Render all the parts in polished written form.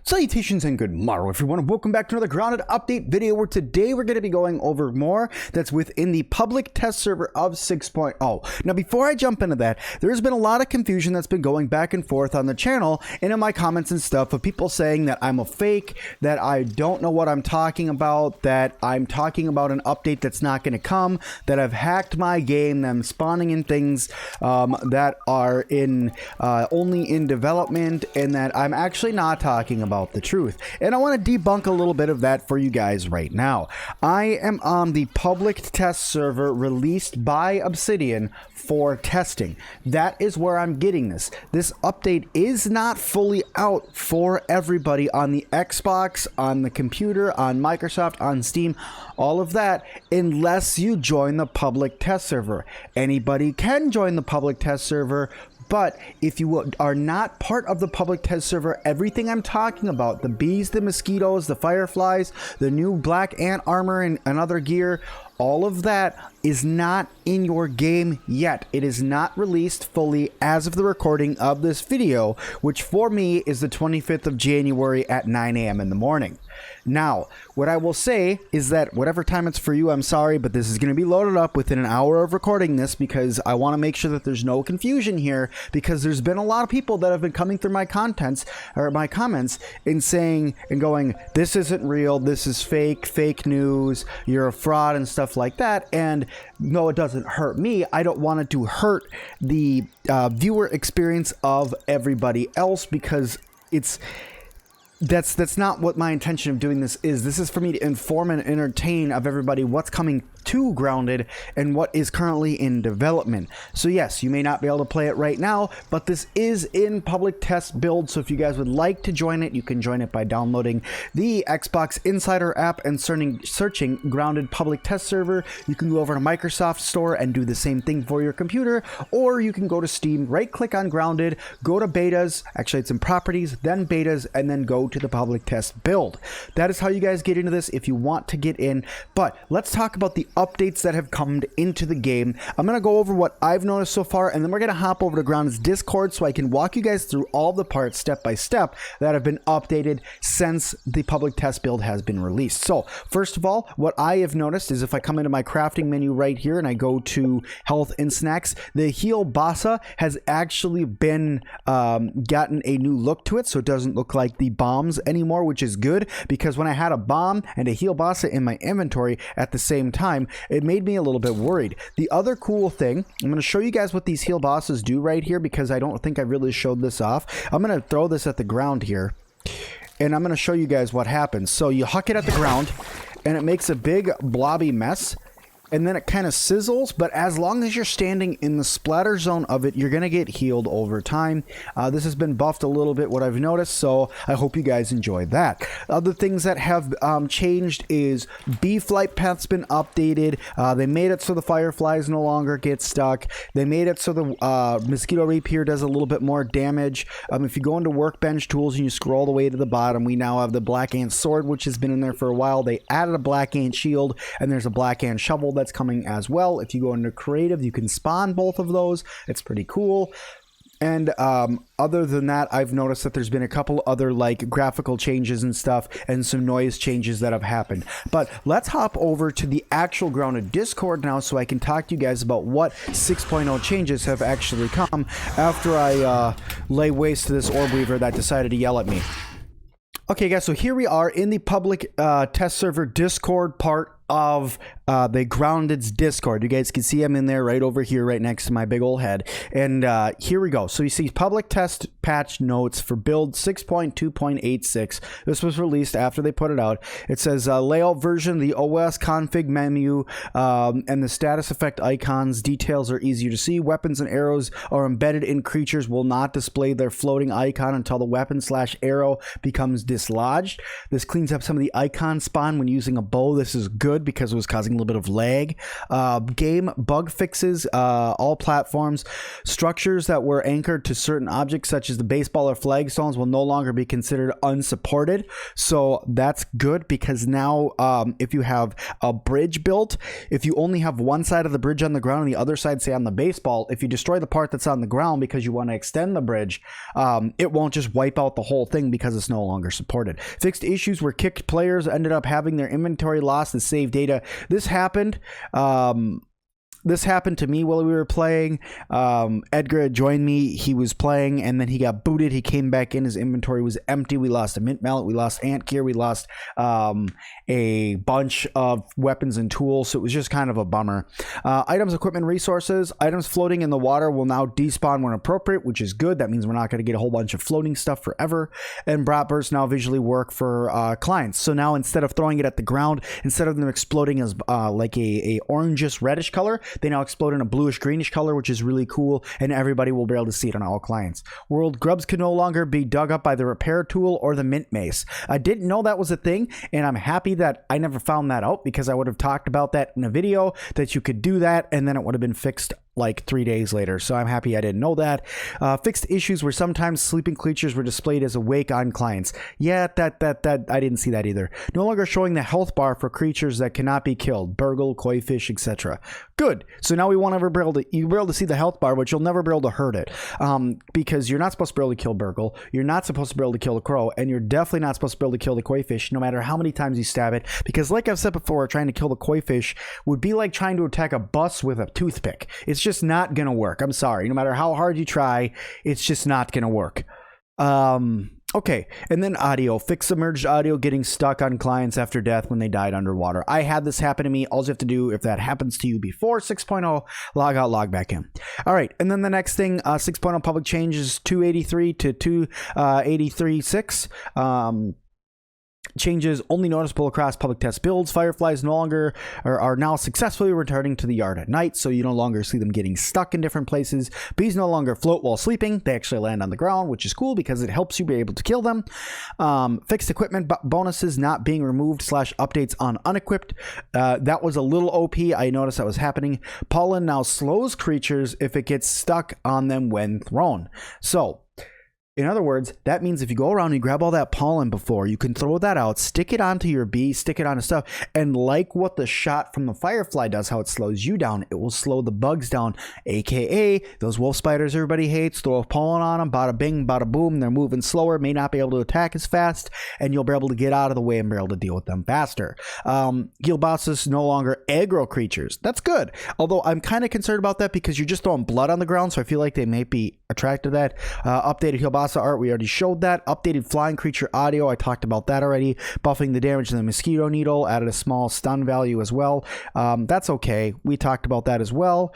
Salutations and good morrow everyone, and welcome back to another grounded update video where today we're going to be going over more that's within the public test server of 6.0. Now before I jump into that, there's been a lot of confusion that's been going back and forth on the channel and in my comments and stuff of people saying that I'm a fake, that I don't know what I'm talking about, that I'm talking about an update that's not going to come, that I've hacked my game, that I'm spawning in things that are in only in development, and that I'm actually not talking about the truth. And I want to debunk a little bit of that for you guys right now. I am on the public test server released by Obsidian for testing. That is where I'm getting this. This update is not fully out for everybody on the Xbox, on the computer, on Microsoft, on Steam, all of that, unless you join the public test server. Anybody can join the public test server, but if you are not part of the public test server, everything I'm talking about, the bees, the mosquitoes, the fireflies, the new black ant armor and other gear, all of that is not in your game yet. It is not released fully as of the recording of this video, which for me is the 25th of January at 9 a.m. in the morning. Now, what I will say is that whatever time it's for you, I'm sorry, but this is going to be loaded up within an hour of recording this because I want to make sure that there's no confusion here, because there's been a lot of people that have been coming through my contents or my comments and saying and going, this isn't real, this is fake news, you're a fraud and stuff like that. And no, it doesn't hurt me. I don't want it to hurt the viewer experience of everybody else, because that's not what my intention of doing this is. This is for me to inform and entertain of everybody what's coming to Grounded and what is currently in development. So yes, you may not be able to play it right now, but this is in public test build, so if you guys would like to join it, you can join it by downloading the Xbox Insider app and searching Grounded public test server. You can go over to Microsoft Store and do the same thing for your computer, or you can go to Steam, right click on Grounded, go to betas, actually it's in properties, then betas, and then go to the public test build. That is how you guys get into this if you want to get in. But let's talk about the updates that have come into the game. I'm going to go over what I've noticed so far, and then we're going to hop over to Grounded's Discord so I can walk you guys through all the parts step by step that have been updated since the public test build has been released. So first of all, what I have noticed is if I come into my crafting menu right here and I go to health and snacks, the heal bassa has actually been gotten a new look to it, so it doesn't look like the bombs anymore, which is good, because when I had a bomb and a heal bassa in my inventory at the same time, it made me a little bit worried. The other cool thing, I'm going to show you guys what these heal bosses do right here, because I don't think I really showed this off. I'm going to throw this at the ground here, and I'm going to show you guys what happens. So you huck it at the ground, and it makes a big blobby mess, and then it kind of sizzles, but as long as you're standing in the splatter zone of it, you're going to get healed over time. This has been buffed a little bit, what I've noticed, so I hope you guys enjoyed that. Other things that have changed is bee flight path's been updated. They made it so the fireflies no longer get stuck. They made it so the mosquito rapier does a little bit more damage. If you go into workbench tools and you scroll all the way to the bottom, we now have the black ant sword, which has been in there for a while. They added a black ant shield, and there's a black ant shovel that's coming as well. If you go into creative, you can spawn both of those. It's pretty cool. And other than that, I've noticed that there's been a couple other like graphical changes and stuff, and some noise changes that have happened. But let's hop over to the actual Grounded Discord now so I can talk to you guys about what 6.0 changes have actually come after I lay waste to this orb weaver that decided to yell at me. Okay guys, so here we are in the public test server Discord part of the Grounded's Discord. You guys can see I'm in there right over here, right next to my big old head. And here we go. So you see public test patch notes for build 6.2.86. This was released after they put it out. It says layout version, the OS config menu, and the status effect icons. Details are easier to see. Weapons and arrows are embedded in creatures, will not display their floating icon until the weapon/arrow becomes dislodged. This cleans up some of the icon spawn when using a bow. This is good. good because it was causing a little bit of lag. Game bug fixes, all platforms. Structures that were anchored to certain objects such as the baseball or flagstones will no longer be considered unsupported. So that's good because now if you have a bridge built, if you only have one side of the bridge on the ground and the other side, say on the baseball, if you destroy the part that's on the ground because you want to extend the bridge, it won't just wipe out the whole thing because it's no longer supported. Fixed issues where kicked players ended up having their inventory lost and save data. This happened. This happened to me while we were playing. Edgar had joined me. He was playing, and then he got booted. He came back in. His inventory was empty. We lost a mint mallet. We lost ant gear. We lost a bunch of weapons and tools. So it was just kind of a bummer. Items, equipment, resources. Items floating in the water will now despawn when appropriate, which is good. That means we're not going to get a whole bunch of floating stuff forever. And brat bursts now visually work for clients. So now instead of throwing it at the ground, instead of them exploding as like a orangish reddish color, they now explode in a bluish greenish color, which is really cool, and everybody will be able to see it on all clients. World grubs can no longer be dug up by the repair tool or the mint mace. I didn't know that was a thing, and I'm happy that I never found that out because I would have talked about that in a video that you could do that, and then it would have been fixed like 3 days later. So I'm happy I didn't know that. Fixed issues where sometimes sleeping creatures were displayed as awake on clients. Yeah, that I didn't see that either. No longer showing the health bar for creatures that cannot be killed, burgle, koi fish, etc. Good. So now we won't ever be able to, you'll be able to see the health bar, but you'll never be able to hurt it, because you're not supposed to be able to kill burgle, you're not supposed to be able to kill the crow, and you're definitely not supposed to be able to kill the koi fish no matter how many times you stab it, because like I've said before, trying to kill the koi fish would be like trying to attack a bus with a toothpick. It's just not gonna work. I'm sorry. No matter how hard you try, it's just not gonna work. Okay, and then audio. Fix submerged audio getting stuck on clients after death when they died underwater. I had this happen to me. All you have to do, if that happens to you before 6.0, log out, log back in. All right, and then the next thing, 6.0 public changes 283 to 283.6. Changes only noticeable across public test builds. Fireflies no longer are now successfully returning to the yard at night, so you no longer see them getting stuck in different places. Bees no longer float while sleeping. They actually land on the ground, which is cool because it helps you be able to kill them. Fixed equipment bonuses not being removed / updates on unequipped. That was a little OP. I noticed that was happening. Pollen now slows creatures if it gets stuck on them when thrown. So in other words, that means if you go around and you grab all that pollen before, you can throw that out, stick it onto your bee, stick it onto stuff, and like what the shot from the firefly does, how it slows you down, it will slow the bugs down, aka those wolf spiders everybody hates. Throw a pollen on them, bada bing, bada boom, they're moving slower, may not be able to attack as fast, and you'll be able to get out of the way and be able to deal with them faster. Guild bosses no longer aggro creatures. That's good, although I'm kind of concerned about that because you're just throwing blood on the ground, so I feel like they may be attracted to that. Updated heal boss art, we already showed that. Updated flying creature audio, I talked about that already. Buffing the damage to the mosquito needle, added a small stun value as well. That's okay, we talked about that as well.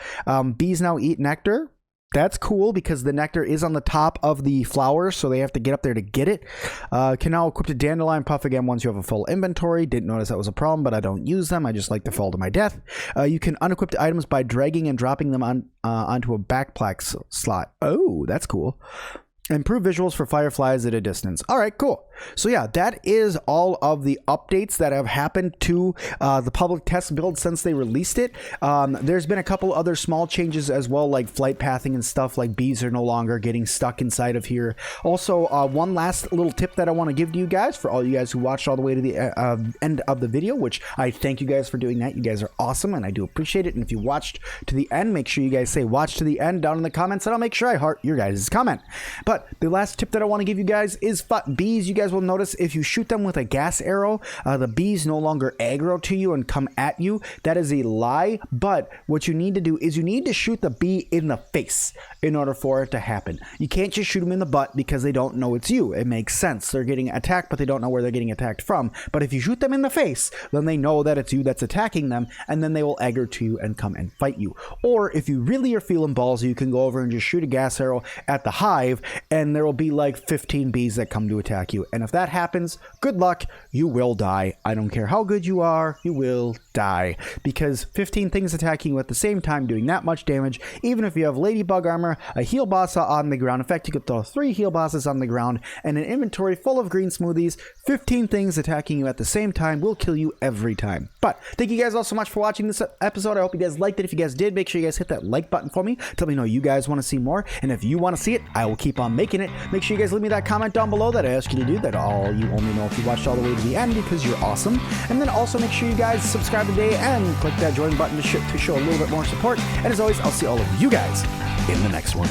Bees now eat nectar. That's cool because the nectar is on the top of the flowers, so they have to get up there to get it. Can now equip the dandelion puff again once you have a full inventory. Didn't notice that was a problem, but I don't use them. I just like to fall to my death. You can unequip the items by dragging and dropping them onto a backpack slot. Oh, that's cool. Improve visuals for fireflies at a distance. All right, cool. So yeah, that is all of the updates that have happened to the public test build since they released it. There's been a couple other small changes as well, like flight pathing and stuff, like bees are no longer getting stuck inside of here. Also, one last little tip that I want to give to you guys, for all you guys who watched all the way to the end of the video, which I thank you guys for doing that. You guys are awesome, and I do appreciate it. And if you watched to the end, make sure you guys say watch to the end down in the comments, and I'll make sure I heart your guys' comment. But the last tip that I want to give you guys is bees. You guys will notice if you shoot them with a gas arrow, the bees no longer aggro to you and come at you. That is a lie, but what you need to do is you need to shoot the bee in the face in order for it to happen. You can't just shoot them in the butt because they don't know it's you. It makes sense. They're getting attacked, but they don't know where they're getting attacked from. But if you shoot them in the face, then they know that it's you that's attacking them, and then they will aggro to you and come and fight you. Or if you really are feeling ballsy, you can go over and just shoot a gas arrow at the hive, and there will be like 15 bees that come to attack you. And if that happens, good luck, you will die. I don't care how good you are, you will die. Because 15 things attacking you at the same time doing that much damage, even if you have ladybug armor, a heal boss on the ground, in fact you could throw 3 heal bosses on the ground, and an inventory full of green smoothies, 15 things attacking you at the same time will kill you every time. But thank you guys all so much for watching this episode. I hope you guys liked it. If you guys did, make sure you guys hit that like button for me. Tell me know you guys want to see more, and if you want to see it, I will keep on making it. Make sure you guys leave me that comment down below that I asked you to do. That all you only know if you watched all the way to the end because you're awesome. And then also make sure you guys subscribe today and click that join button to show a little bit more support. And as always, I'll see all of you guys in the next one.